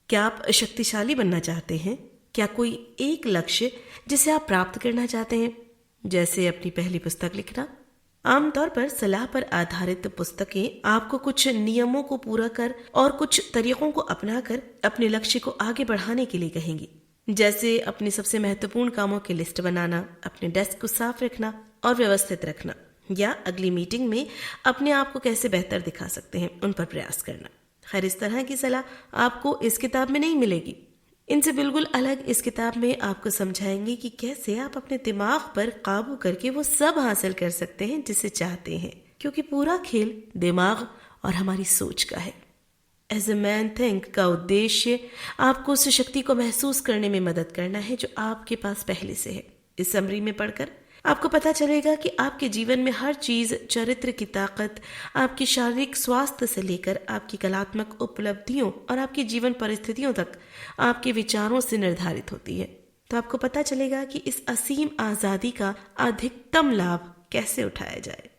क्या आप शक्तिशाली बनना चाहते हैं? क्या कोई एक लक्ष्य जिसे आप प्राप्त करना चाहते हैं, जैसे अपनी पहली पुस्तक लिखना? आमतौर पर सलाह पर आधारित पुस्तकें आपको कुछ नियमों को पूरा कर और कुछ तरीकों को अपनाकर अपने लक्ष्य को आगे बढ़ाने के लिए कहेंगी, जैसे अपने सबसे महत्वपूर्ण कामों की लिस्ट बनाना, अपने डेस्क को साफ रखना और व्यवस्थित रखना, या अगली मीटिंग में अपने आप को कैसे बेहतर दिखा सकते हैं उन पर प्रयास करना। खैर, इस तरह की सलाह आपको इस किताब में नहीं मिलेगी। इनसे बिल्कुल अलग इस किताब में आपको समझाएंगे कि कैसे आप अपने दिमाग पर काबू करके वो सब हासिल कर सकते हैं जिसे चाहते हैं, क्योंकि पूरा खेल दिमाग और हमारी सोच का है। एज ए मैन थिंक का उद्देश्य आपको उस शक्ति को महसूस करने में मदद करना है जो आपके पास पहले से है। इस समरी में पढ़कर आपको पता चलेगा कि आपके जीवन में हर चीज, चरित्र की ताकत, आपकी शारीरिक स्वास्थ्य से लेकर आपकी कलात्मक उपलब्धियों और आपकी जीवन परिस्थितियों तक आपके विचारों से निर्धारित होती है। तो आपको पता चलेगा कि इस असीम आजादी का अधिकतम लाभ कैसे उठाया जाए।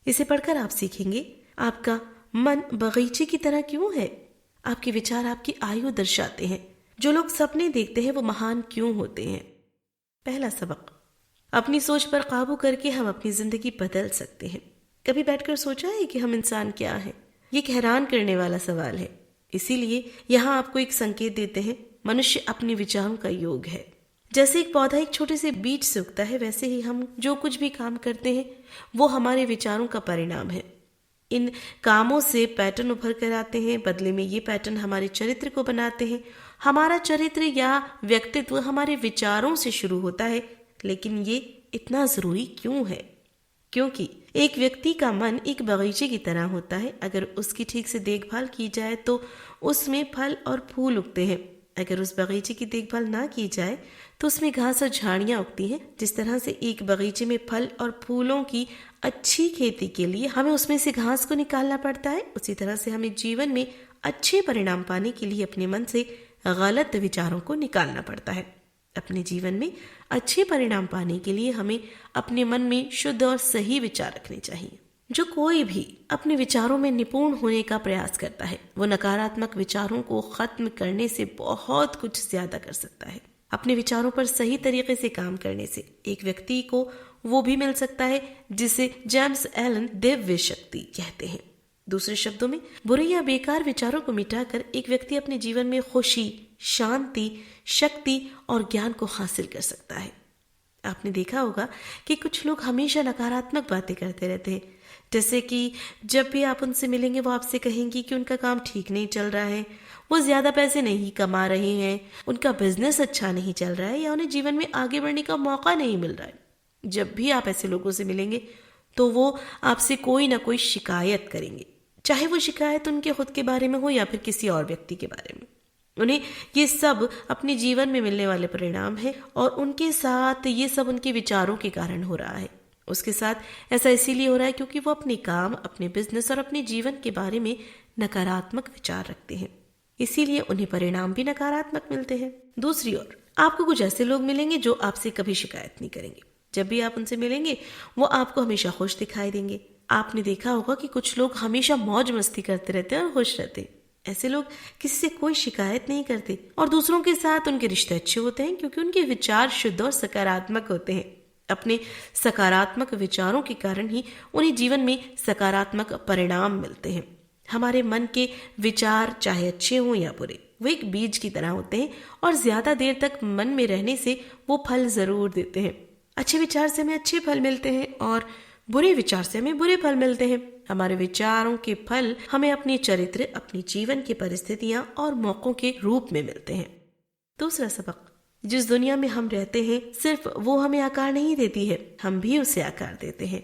इसे पढ़कर आप सीखेंगे आपका मन बगीचे की तरह क्यों है, आपके विचार आपकी आयु दर्शाते हैं, जो लोग सपने देखते हैं वो महान क्यों होते हैं। पहला सबक, अपनी सोच पर काबू करके हम अपनी जिंदगी बदल सकते हैं। कभी बैठकर सोचा है कि हम इंसान क्या हैं? ये एक हैरान करने वाला सवाल है। इसीलिए यहाँ आपको एक संकेत देते हैं, मनुष्य अपने विचारों का योग है। जैसे एक पौधा एक छोटे से बीज से उगता है, वैसे ही हम जो कुछ भी काम करते हैं वो हमारे विचारों का परिणाम है। इन कामों से पैटर्न उभर कर आते हैं, बदले में ये पैटर्न हमारे चरित्र को बनाते हैं। हमारा चरित्र या व्यक्तित्व हमारे विचारों से शुरू होता है। लेकिन ये इतना जरूरी क्यों है? क्योंकि एक व्यक्ति का मन एक बगीचे की तरह होता है। अगर उसकी ठीक से देखभाल की जाए तो उसमें फल और फूल उगते हैं। अगर उस बगीचे की देखभाल ना की जाए तो उसमें घास और झाड़ियां उगती हैं। जिस तरह से एक बगीचे में फल और फूलों की अच्छी खेती के लिए हमें उसमें से घास को निकालना पड़ता है, उसी तरह से हमें जीवन में अच्छे परिणाम पाने के लिए अपने मन से गलत विचारों को निकालना पड़ता है। अपने जीवन में अच्छे परिणाम पाने के लिए हमें अपने मन में शुद्ध और सही विचार रखने चाहिए। जो कोई भी अपने विचारों में निपुण होने का प्रयास करता है वो नकारात्मक विचारों को खत्म करने से बहुत कुछ ज्यादा कर सकता है। अपने विचारों पर सही तरीके से काम करने से एक व्यक्ति को वो भी मिल सकता है जिसे जेम्स एलन दिव्य शक्ति कहते हैं। दूसरे शब्दों में, बुरे या बेकार विचारों को मिटाकर एक व्यक्ति अपने जीवन में खुशी, शांति, शक्ति और ज्ञान को हासिल कर सकता है। आपने देखा होगा कि कुछ लोग हमेशा नकारात्मक बातें करते रहते हैं, जैसे कि जब भी आप उनसे मिलेंगे वो आपसे कहेंगी कि उनका काम ठीक नहीं चल रहा है, वो ज्यादा पैसे नहीं कमा रहे हैं, उनका बिजनेस अच्छा नहीं चल रहा है या उन्हें जीवन में आगे बढ़ने का मौका नहीं मिल रहा है। जब भी आप ऐसे लोगों से मिलेंगे तो वो आपसे कोई ना कोई शिकायत करेंगे, चाहे वो शिकायत उनके खुद के बारे में हो या फिर किसी और व्यक्ति के बारे में। उन्हें ये सब अपने जीवन में मिलने वाले परिणाम है और उनके साथ ये सब उनके विचारों के कारण हो रहा है। उसके साथ ऐसा इसीलिए हो रहा है क्योंकि वो अपने काम, अपने बिजनेस और अपने जीवन के बारे में नकारात्मक विचार रखते हैं, इसीलिए उन्हें परिणाम भी नकारात्मक मिलते हैं। दूसरी ओर आपको कुछ ऐसे लोग मिलेंगे जो आपसे कभी शिकायत नहीं करेंगे। जब भी आप उनसे मिलेंगे वो आपको हमेशा खुश दिखाई देंगे। आपने देखा होगा कि कुछ लोग हमेशा मौज मस्ती करते रहते हैं और खुश रहते हैं। ऐसे लोग किसी से कोई शिकायत नहीं करते और दूसरों के साथ उनके रिश्ते अच्छे होते हैं क्योंकि उनके विचार शुद्ध और सकारात्मक होते हैं। अपने सकारात्मक विचारों के कारण ही उन्हें जीवन में सकारात्मक परिणाम मिलते हैं। हमारे मन के विचार चाहे अच्छे हों या बुरे, वो एक बीज की तरह होते हैं और ज्यादा देर तक मन में रहने से वो फल जरूर देते हैं। अच्छे विचार से हमें अच्छे फल मिलते हैं और बुरे विचार से हमें बुरे फल मिलते हैं। हमारे विचारों के फल हमें अपने चरित्र, अपनी जीवन की परिस्थितियां और मौकों के रूप में मिलते हैं। दूसरा सबक, जिस दुनिया में हम रहते हैं सिर्फ वो हमें आकार नहीं देती है, हम भी उसे आकार देते हैं।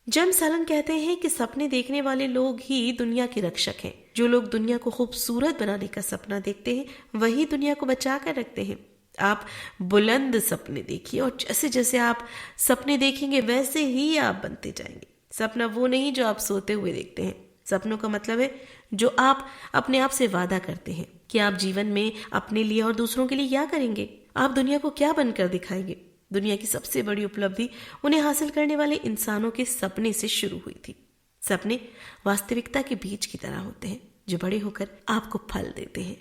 जेम्स एलन कहते हैं कि सपने देखने वाले लोग ही दुनिया के रक्षक हैं। जो लोग दुनिया को खूबसूरत बनाने का सपना देखते हैं वही दुनिया को बचा कर रखते हैं। आप बुलंद सपने देखिए और जैसे जैसे आप सपने देखेंगे वैसे ही आप बनते जाएंगे। सपना वो नहीं जो आप सोते हुए देखते हैं। सपनों का मतलब है जो आप अपने आप से वादा करते हैं कि आप जीवन में अपने लिए और दूसरों के लिए क्या करेंगे, आप दुनिया को क्या बनकर दिखाएंगे। दुनिया की सबसे बड़ी उपलब्धि उन्हें हासिल करने वाले इंसानों के सपने से शुरू हुई थी। सपने वास्तविकता के बीज की तरह होते हैं जो बड़े होकर आपको फल देते हैं।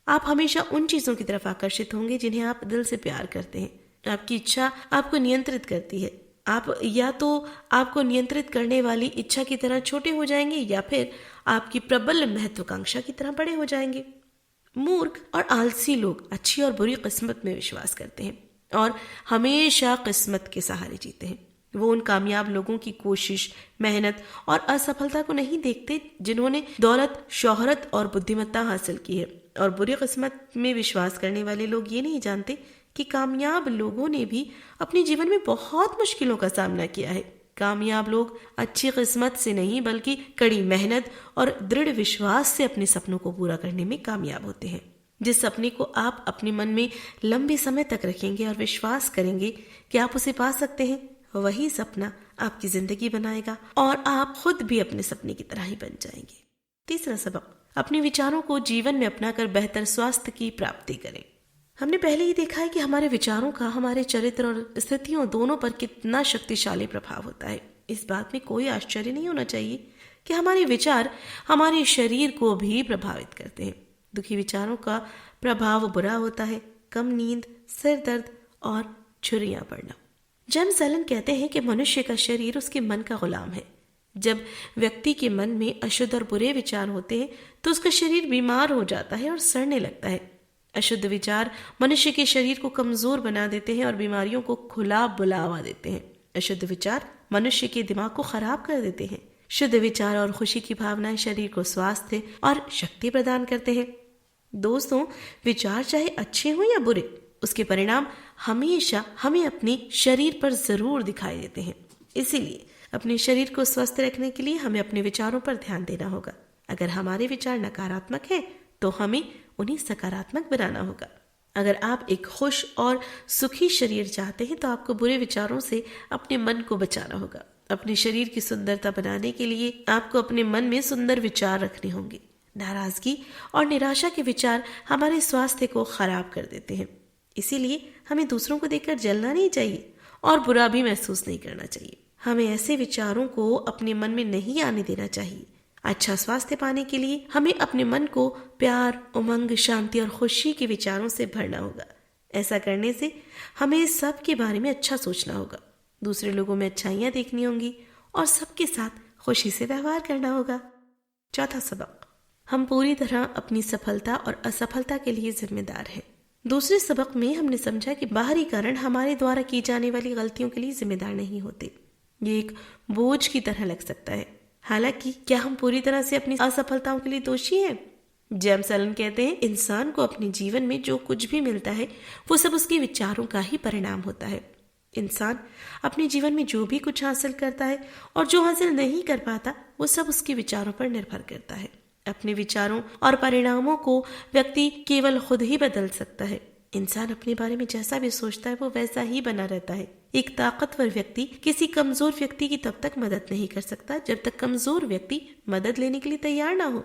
आप हमेशा उन चीजों की तरफ आकर्षित होंगे जिन्हें आप दिल से प्यार करते हैं। आपकी इच्छा आपको नियंत्रित करती है। आप या तो आपको नियंत्रित करने वाली इच्छा की तरह छोटे हो जाएंगे या फिर आपकी प्रबल महत्वाकांक्षा की तरह बड़े हो जाएंगे। मूर्ख और आलसी लोग अच्छी और बुरी किस्मत में विश्वास करते हैं और हमेशा किस्मत के सहारे जीते हैं। वो उन कामयाब लोगों की कोशिश, मेहनत और असफलता को नहीं देखते जिन्होंने दौलत, शोहरत और बुद्धिमत्ता हासिल की है। और बुरी किस्मत में विश्वास करने वाले लोग ये नहीं जानते कि कामयाब लोगों ने भी अपने जीवन में बहुत मुश्किलों का सामना किया है। कामयाब लोग अच्छी किस्मत से नहीं बल्कि कड़ी मेहनत और दृढ़ विश्वास से अपने सपनों को पूरा करने में कामयाब होते हैं। जिस सपने को आप अपने मन में लंबे समय तक रखेंगे और विश्वास करेंगे कि आप उसे पा सकते हैं, वही सपना आपकी जिंदगी बनाएगा और आप खुद भी अपने सपने की तरह ही बन जाएंगे। तीसरा सबक, अपने विचारों को जीवन में अपनाकर बेहतर स्वास्थ्य की प्राप्ति करें। हमने पहले ही देखा है कि हमारे विचारों का हमारे चरित्र और स्थितियों दोनों पर कितना शक्तिशाली प्रभाव होता है। इस बात में कोई आश्चर्य नहीं होना चाहिए कि हमारे विचार हमारे शरीर को भी प्रभावित करते हैं। दुखी विचारों का प्रभाव बुरा होता है, कम नींद, सिर दर्द और झुर्रियां पड़ना। जेम्स एलन कहते हैं कि मनुष्य का शरीर उसके मन का गुलाम है। जब व्यक्ति के मन में अशुद्ध और बुरे विचार होते हैं तो उसका शरीर बीमार हो जाता है और सड़ने लगता है। अशुद्ध विचार मनुष्य के शरीर को कमजोर बना देते हैं और बीमारियों को खुला बुलावा देते हैं। अशुद्ध विचार मनुष्य के दिमाग को खराब कर देते हैं। शुद्ध विचार और खुशी की भावनाएं शरीर को स्वास्थ्य और शक्ति प्रदान करते हैं। दोस्तों, विचार चाहे अच्छे हों या बुरे, उसके परिणाम हमेशा हमें अपने शरीर पर जरूर दिखाई देते हैं। इसीलिए अपने शरीर को स्वस्थ रखने के लिए हमें अपने विचारों पर ध्यान देना होगा। अगर हमारे विचार नकारात्मक हैं तो हमें उन्हें सकारात्मक बनाना होगा। अगर आप एक खुश और सुखी शरीर चाहते हैं तो आपको बुरे विचारों से अपने मन को बचाना होगा। अपने शरीर की सुंदरता बनाने के लिए आपको अपने मन में सुंदर विचार रखने होंगे। नाराजगी और निराशा के विचार हमारे स्वास्थ्य को खराब कर देते हैं। इसीलिए हमें दूसरों को देखकर जलना नहीं चाहिए और बुरा भी महसूस नहीं करना चाहिए। हमें ऐसे विचारों को अपने मन में नहीं आने देना चाहिए। अच्छा स्वास्थ्य पाने के लिए हमें अपने मन को प्यार, उमंग, शांति और खुशी के विचारों से भरना होगा। ऐसा करने से हमें सबके बारे में अच्छा सोचना होगा, दूसरे लोगों में अच्छाइयाँ देखनी होंगी और सबके साथ खुशी से व्यवहार करना होगा। चौथा सबक, हम पूरी तरह अपनी सफलता और असफलता के लिए जिम्मेदार हैं। दूसरे सबक में हमने समझा कि बाहरी कारण हमारे द्वारा की जाने वाली गलतियों के लिए जिम्मेदार नहीं होते। ये एक बोझ की तरह लग सकता है। हालांकि क्या हम पूरी तरह से अपनी असफलताओं के लिए दोषी हैं? जेम्स एलन कहते हैं, इंसान को अपने जीवन में जो कुछ भी मिलता है वो सब उसके विचारों का ही परिणाम होता है। इंसान अपने जीवन में जो भी कुछ हासिल करता है और जो हासिल नहीं कर पाता वो सब उसके विचारों पर निर्भर करता है। अपने विचारों और परिणामों को व्यक्ति केवल खुद ही बदल सकता है। इंसान अपने बारे में जैसा भी सोचता है वो वैसा ही बना रहता है। एक ताकतवर व्यक्ति किसी कमजोर व्यक्ति की तब तक मदद नहीं कर सकता जब तक कमजोर व्यक्ति मदद लेने के लिए तैयार ना हो।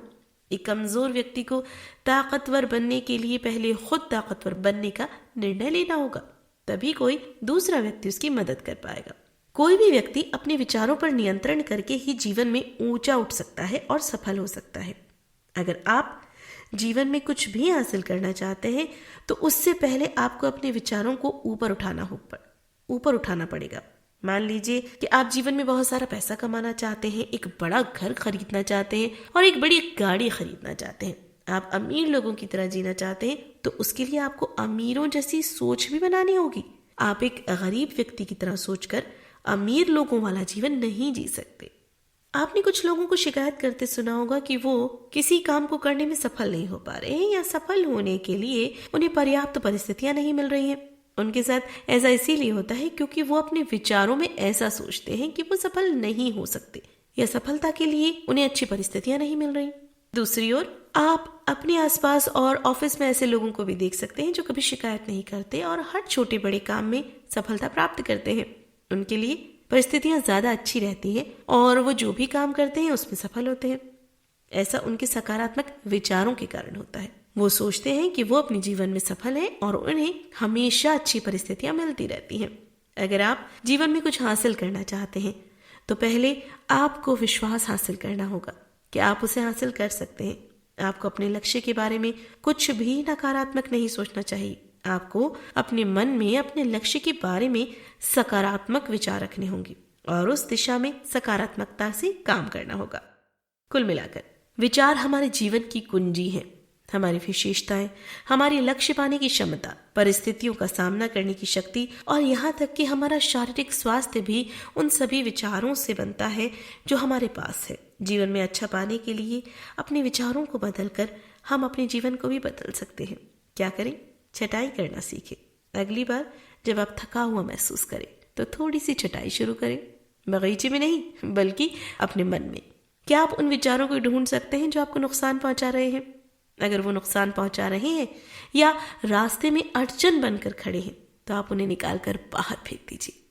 एक कमजोर व्यक्ति को ताकतवर बनने के लिए पहले खुद ताकतवर बनने का निर्णय लेना होगा, तभी कोई दूसरा व्यक्ति उसकी मदद कर पाएगा। कोई भी व्यक्ति अपने विचारों पर नियंत्रण करके ही जीवन में ऊंचा उठ सकता है और सफल हो सकता है। अगर आप जीवन में कुछ भी हासिल करना चाहते हैं तो उससे पहले आपको अपने विचारों को ऊपर उठाना पड़ेगा। मान लीजिए कि आप जीवन में बहुत सारा पैसा कमाना चाहते हैं, एक बड़ा घर खरीदना चाहते हैं और एक बड़ी गाड़ी खरीदना चाहते हैं। आप अमीर लोगों की तरह जीना चाहते हैं तो उसके लिए आपको अमीरों जैसी सोच भी बनानी होगी। आप एक गरीब व्यक्ति की तरह सोचकर अमीर लोगों वाला जीवन नहीं जी सकते। आपने कुछ लोगों को शिकायत करते सुना होगा कि वो किसी काम को करने में सफल नहीं हो पा रहे हैं या सफल होने के लिए उन्हें पर्याप्त परिस्थितियां नहीं मिल रही हैं। उनके साथ ऐसा इसीलिए होता है क्योंकि वो अपने विचारों में ऐसा सोचते हैं कि वो सफल नहीं हो सकते या सफलता के लिए उन्हें अच्छी परिस्थितियां नहीं मिल रही। दूसरी ओर आप अपने आसपास और ऑफिस में ऐसे लोगों को भी देख सकते हैं जो कभी शिकायत नहीं करते और हर छोटे बड़े काम में सफलता प्राप्त करते हैं। उनके लिए परिस्थितियां ज्यादा अच्छी रहती हैं और वो जो भी काम करते हैं उसमें सफल होते हैं। ऐसा उनके सकारात्मक विचारों के कारण होता है। वो सोचते हैं कि वो अपने जीवन में सफल हैं और उन्हें हमेशा अच्छी परिस्थितियां मिलती रहती हैं। अगर आप जीवन में कुछ हासिल करना चाहते हैं तो पहले आपको विश्वास हासिल करना होगा कि आप उसे हासिल कर सकते हैं। आपको अपने लक्ष्य के बारे में कुछ भी नकारात्मक नहीं सोचना चाहिए। आपको अपने मन में अपने लक्ष्य के बारे में सकारात्मक विचार रखने होंगे और उस दिशा में सकारात्मकता से काम करना होगा। कुल मिलाकर विचार हमारे जीवन की कुंजी है। हमारी विशेषताएं, हमारी लक्ष्य पाने की क्षमता, परिस्थितियों का सामना करने की शक्ति और यहाँ तक कि हमारा शारीरिक स्वास्थ्य भी उन सभी विचारों से बनता है जो हमारे पास है। जीवन में अच्छा पाने के लिए अपने विचारों को बदलकर हम अपने जीवन को भी बदल सकते हैं। क्या करें? छटाई करना सीखें। अगली बार जब आप थका हुआ महसूस करें तो थोड़ी सी छटाई शुरू करें, बगीचे में नहीं बल्कि अपने मन में। क्या आप उन विचारों को ढूंढ सकते हैं जो आपको नुकसान पहुंचा रहे हैं? अगर वो नुकसान पहुंचा रहे हैं या रास्ते में अड़चन बनकर खड़े हैं तो आप उन्हें निकाल कर बाहर फेंक दीजिए।